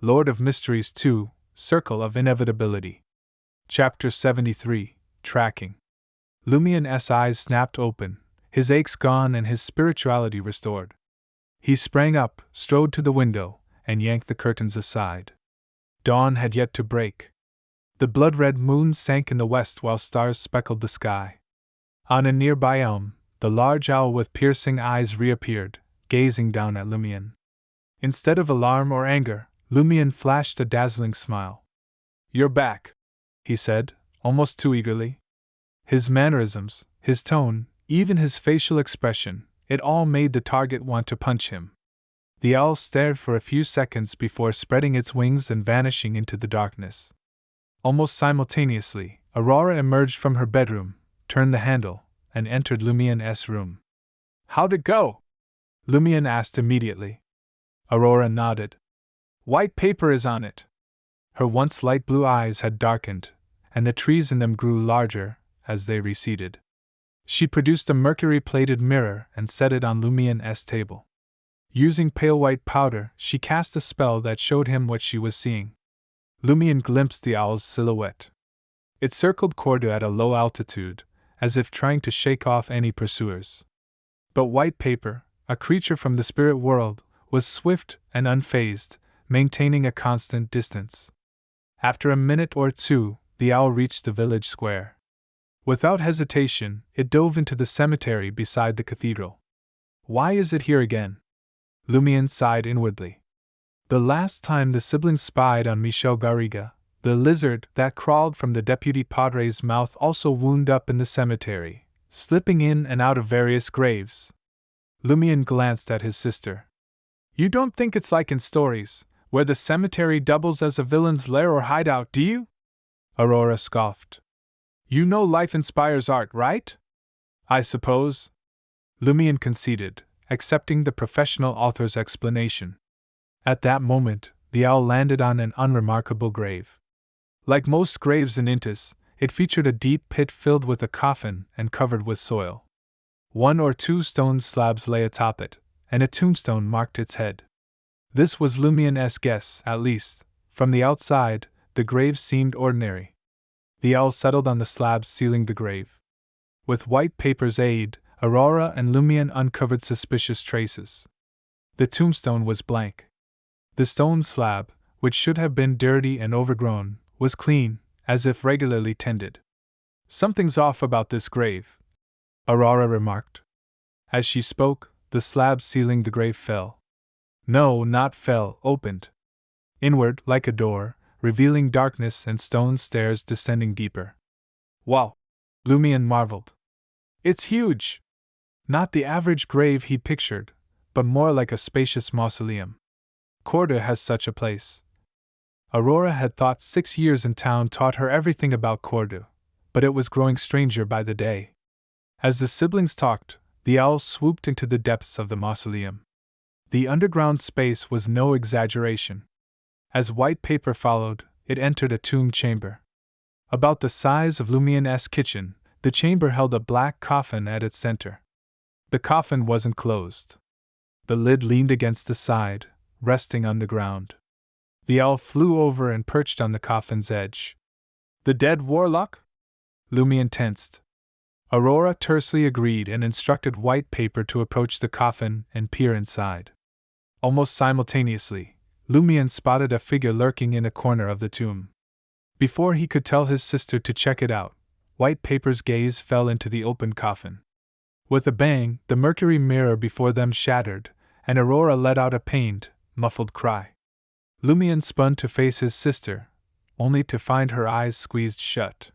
Lord of Mysteries 2, Circle-of-Inevitability. Chapter 73, Tracking. Lumien's eyes snapped open, his aches gone and his spirituality restored. He sprang up, strode to the window, and yanked the curtains aside. Dawn had yet to break. The blood-red moon sank in the west while stars speckled the sky. On a nearby elm, the large owl with piercing eyes reappeared, gazing down at Lumien. Instead of alarm or anger, Lumien flashed a dazzling smile. "You're back," he said, almost too eagerly. His mannerisms, his tone, even his facial expression, it all made the target want to punch him. The owl stared for a few seconds before spreading its wings and vanishing into the darkness. Almost simultaneously, Aurora emerged from her bedroom, turned the handle, and entered Lumien's room. "How'd it go?" Lumien asked immediately. Aurora nodded. "White paper is on it." Her once light blue eyes had darkened, and the trees in them grew larger as they receded. She produced a mercury-plated mirror and set it on Lumien's table. Using pale white powder, she cast a spell that showed him what she was seeing. Lumien glimpsed the owl's silhouette. It circled Cordu at a low altitude, as if trying to shake off any pursuers. But White Paper, a creature from the spirit world, was swift and unfazed, maintaining a constant distance. After a minute or two, the owl reached the village square. Without hesitation, it dove into the cemetery beside the cathedral. "Why is it here again?" Lumien sighed inwardly. "The last time the siblings spied on Michel Garriga, the lizard that crawled from the deputy padre's mouth also wound up in the cemetery, slipping in and out of various graves." Lumien glanced at his sister. "You don't think it's like in stories, where the cemetery doubles as a villain's lair or hideout, do you?" Aurora scoffed. "You know life inspires art, right?" "I suppose," Lumien conceded, accepting the professional author's explanation. At that moment, the owl landed on an unremarkable grave. Like most graves in Intis, it featured a deep pit filled with a coffin and covered with soil. 1 or 2 stone slabs lay atop it, and a tombstone marked its head. This was Lumien's guess, at least. From the outside, the grave seemed ordinary. The owl settled on the slabs sealing the grave. With White Paper's aid, Aurora and Lumien uncovered suspicious traces. The tombstone was blank. The stone slab, which should have been dirty and overgrown, was clean, as if regularly tended. "Something's off about this grave," Aurora remarked. As she spoke, the slab sealing the grave fell. No, not fell, opened. Inward, like a door, revealing darkness and stone stairs descending deeper. "Wow!" Lumien marveled. "It's huge!" Not the average grave he pictured, but more like a spacious mausoleum. Cordu has such a place. Aurora had thought 6 years in town taught her everything about Cordu, but it was growing stranger by the day. As the siblings talked, the owl swooped into the depths of the mausoleum. The underground space was no exaggeration. As White Paper followed, it entered a tomb chamber. About the size of Lumien's kitchen, the chamber held a black coffin at its center. The coffin wasn't closed. The lid leaned against the side, resting on the ground. The owl flew over and perched on the coffin's edge. "The dead warlock?" Lumien tensed. Aurora tersely agreed and instructed White Paper to approach the coffin and peer inside. Almost simultaneously, Lumien spotted a figure lurking in a corner of the tomb. Before he could tell his sister to check it out, White Paper's gaze fell into the open coffin. With a bang, the mercury mirror before them shattered, and Aurora let out a pained, muffled cry. Lumien spun to face his sister, only to find her eyes squeezed shut.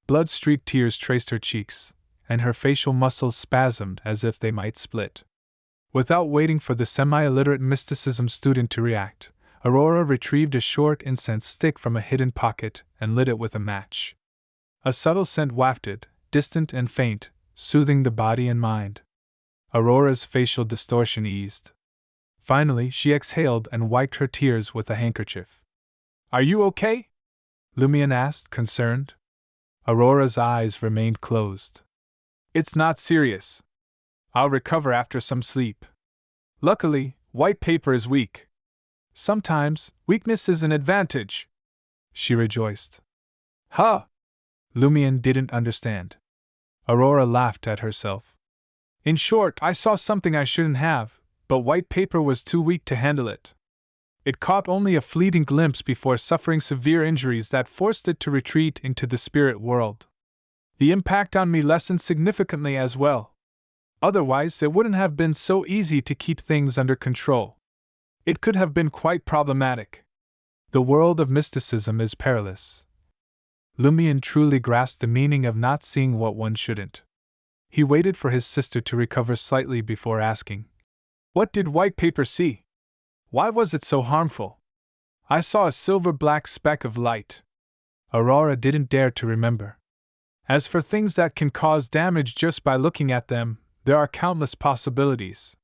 Blood-streaked tears traced her cheeks, and her facial muscles spasmed as if they might split. Without waiting for the semi-illiterate mysticism student to react, Aurora retrieved a short incense stick from a hidden pocket and lit it with a match. A subtle scent wafted, distant and faint, soothing the body and mind. Aurora's facial distortion eased. Finally, she exhaled and wiped her tears with a handkerchief. "Are you okay?" Lumien asked, concerned. Aurora's eyes remained closed. "It's not serious. I'll recover after some sleep. Luckily, White Paper is weak." Sometimes, weakness is an advantage, she rejoiced. Huh? Lumion didn't understand. Aurora laughed at herself. In short, I saw something I shouldn't have, but white paper was too weak to handle it. It caught only a fleeting glimpse before suffering severe injuries that forced it to retreat into the spirit world. The impact on me lessened significantly as well. Otherwise, it wouldn't have been so easy to keep things under control. It could have been quite problematic. The world of mysticism is perilous. Lumion truly grasped the meaning of not seeing what one shouldn't. He waited for his sister to recover slightly before asking, "What did white paper see? Why was it so harmful?" "I saw a silver-black speck of light." Aurora didn't dare to remember. As for things that can cause damage just by looking at them, there are countless possibilities.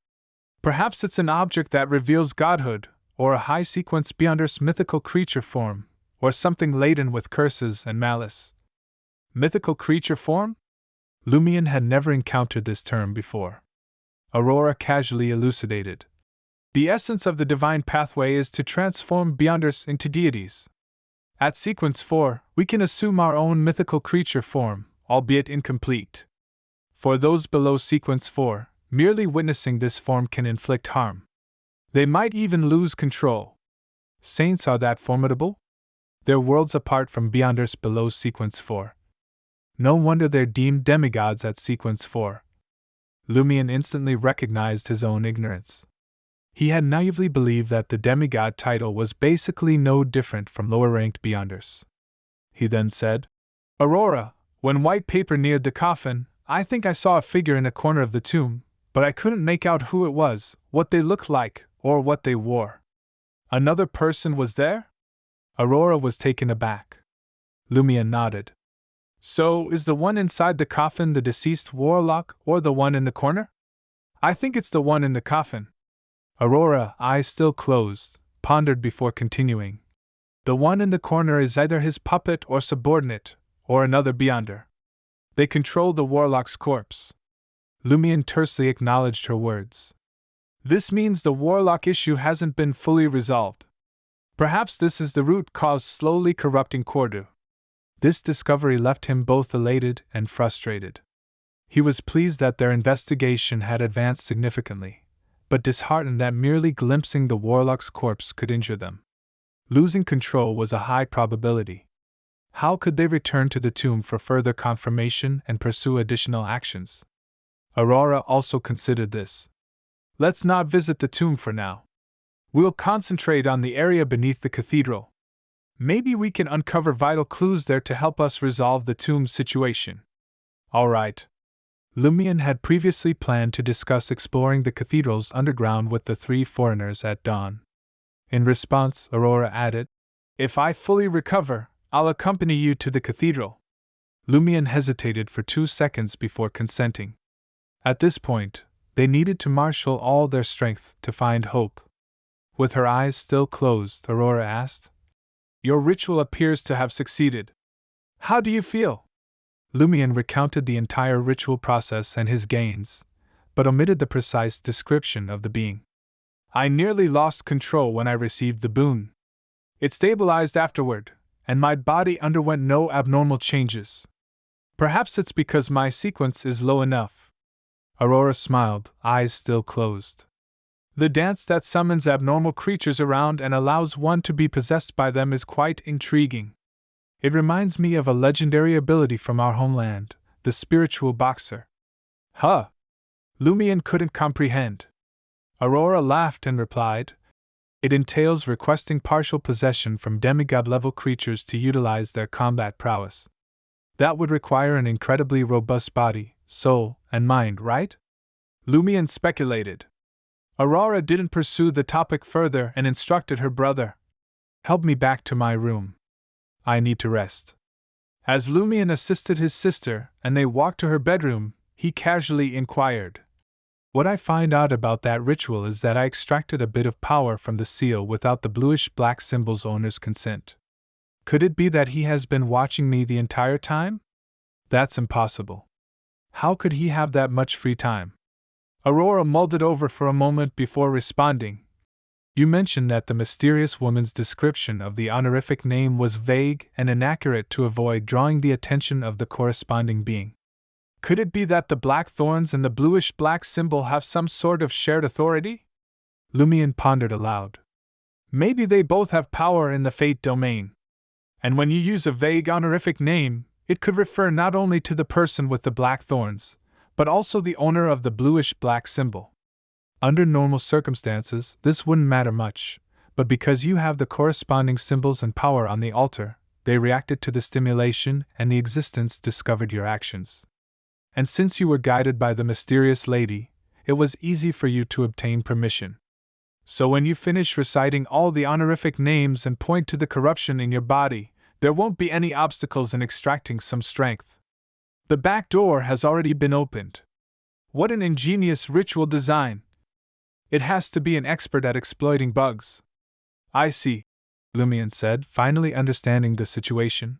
Perhaps it's an object that reveals godhood, or a high-sequence beyond Earth's mythical creature form, or something laden with curses and malice. Mythical creature form? Lumion had never encountered this term before. Aurora casually elucidated. The essence of the divine pathway is to transform beyonders into deities. At sequence 4, we can assume our own mythical creature form, albeit incomplete. For those below sequence 4, merely witnessing this form can inflict harm. They might even lose control. Saints are that formidable? They're worlds apart from beyonders below sequence 4. No wonder they're deemed demigods at sequence 4. Lumion instantly recognized his own ignorance. He had naively believed that the demigod title was basically no different from lower-ranked beyonders. He then said, "Aurora, when white paper neared the coffin, I think I saw a figure in a corner of the tomb, but I couldn't make out who it was, what they looked like, or what they wore." "Another person was there?" Aurora was taken aback. Lumion nodded. "So, is the one inside the coffin the deceased warlock or the one in the corner?" "I think it's the one in the coffin." Aurora, eyes still closed, pondered before continuing. "The one in the corner is either his puppet or subordinate, or another beyonder. They control the warlock's corpse." Lumion tersely acknowledged her words. "This means the warlock issue hasn't been fully resolved. Perhaps this is the root cause slowly corrupting Cordu." This discovery left him both elated and frustrated. He was pleased that their investigation had advanced significantly, but disheartened that merely glimpsing the warlock's corpse could injure them. Losing control was a high probability. How could they return to the tomb for further confirmation and pursue additional actions? Aurora also considered this. "Let's not visit the tomb for now. We'll concentrate on the area beneath the cathedral. Maybe we can uncover vital clues there to help us resolve the tomb situation." "All right." Lumion had previously planned to discuss exploring the cathedral's underground with the three foreigners at dawn. In response, Aurora added, "If I fully recover, I'll accompany you to the cathedral." Lumion hesitated for 2 seconds before consenting. At this point, they needed to marshal all their strength to find hope. With her eyes still closed, Aurora asked, "Your ritual appears to have succeeded. How do you feel?" Lumion recounted the entire ritual process and his gains, but omitted the precise description of the being. "I nearly lost control when I received the boon. It stabilized afterward, and my body underwent no abnormal changes. Perhaps it's because my sequence is low enough." Aurora smiled, eyes still closed. "The dance that summons abnormal creatures around and allows one to be possessed by them is quite intriguing. It reminds me of a legendary ability from our homeland, the spiritual boxer." "Huh?" Lumion couldn't comprehend. Aurora laughed and replied, "It entails requesting partial possession from demigod-level creatures to utilize their combat prowess. That would require an incredibly robust body, soul, and mind, right?" Lumion speculated. Aurora didn't pursue the topic further and instructed her brother, "Help me back to my room. I need to rest." As Lumion assisted his sister and they walked to her bedroom, he casually inquired, "What I find out about that ritual is that I extracted a bit of power from the seal without the bluish-black symbol's owner's consent. Could it be that he has been watching me the entire time? That's impossible. How could he have that much free time?" Aurora mulled it over for a moment before responding, You mentioned that the mysterious woman's description of the honorific name was vague and inaccurate to avoid drawing the attention of the corresponding being. Could it be that the black thorns and the bluish-black symbol have some sort of shared authority? Lumion pondered aloud. Maybe they both have power in the fate domain. And when you use a vague honorific name, it could refer not only to the person with the black thorns, but also the owner of the bluish-black symbol. Under normal circumstances, this wouldn't matter much, but because you have the corresponding symbols and power on the altar, they reacted to the stimulation and the existence discovered your actions. And since you were guided by the mysterious lady, it was easy for you to obtain permission. So when you finish reciting all the honorific names and point to the corruption in your body, there won't be any obstacles in extracting some strength. The back door has already been opened. What an ingenious ritual design! It has to be an expert at exploiting bugs. I see, Lumion said, finally understanding the situation.